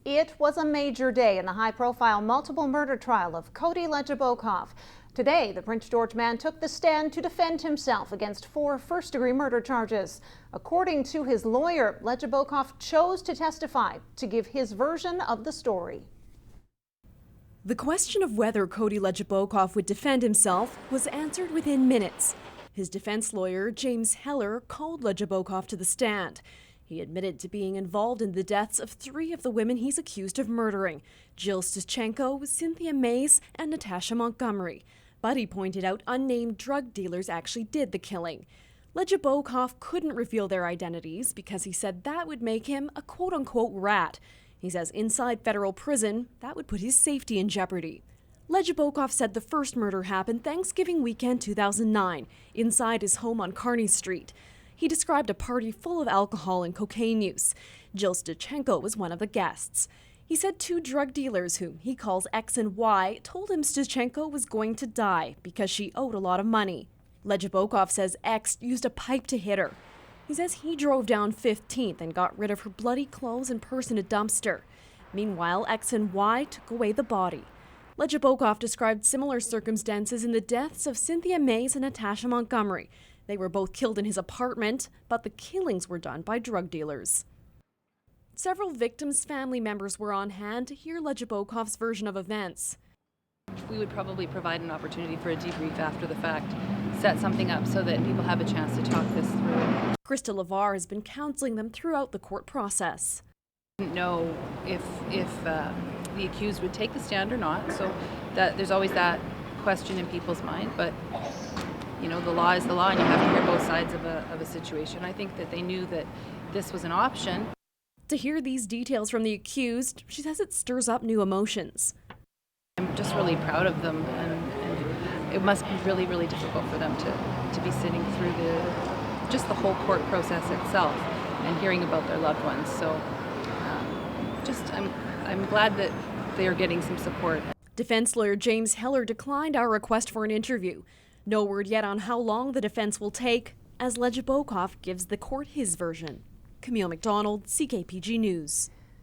It was a major day in the high-profile multiple murder trial of Cody Legebokoff. Today, the Prince George man took the stand to defend himself against 4 first-degree murder charges. According to his lawyer, Legebokoff chose to testify to give his version of the story. The question of whether Cody Legebokoff would defend himself was answered within minutes. His defense lawyer, James Heller, called Legebokoff to the stand. He admitted to being involved in the deaths of 3 of the women he's accused of murdering: Jill Stachenko, Cynthia Mays, and Natasha Montgomery. But he pointed out unnamed drug dealers actually did the killing. Legebokoff couldn't reveal their identities because he said that would make him a quote-unquote rat. He says inside federal prison, that would put his safety in jeopardy. Legebokoff said the first murder happened Thanksgiving weekend 2009, inside his home on Kearney Street. He described a party full of alcohol and cocaine use. Jill Stachenko was one of the guests. He said 2 drug dealers, whom he calls X and Y, told him Stachenko was going to die because she owed a lot of money. Legebokoff says X used a pipe to hit her. He says he drove down 15th and got rid of her bloody clothes and purse in a dumpster. Meanwhile, X and Y took away the body. Legebokoff described similar circumstances in the deaths of Cynthia Mays and Natasha Montgomery. They were both killed in his apartment, but the killings were done by drug dealers. Several victims' family members were on hand to hear Legebokoff's version of events. We would probably provide an opportunity for a debrief after the fact, set something up so that people have a chance to talk this through. Krista LeVar has been counseling them throughout the court process. I didn't know if the accused would take the stand or not, so that there's always that question in people's mind, but you know, the law is the law and you have to hear both sides of a situation. I think that they knew that this was an option. To hear these details from the accused, she says it stirs up new emotions. I'm just really proud of them, and it must be really, really difficult for them to be sitting through just the whole court process itself and hearing about their loved ones. So I'm glad that they are getting some support. Defense lawyer James Heller declined our request for an interview. No word yet on how long the defense will take as Legebokoff gives the court his version. Camille McDonald, CKPG News.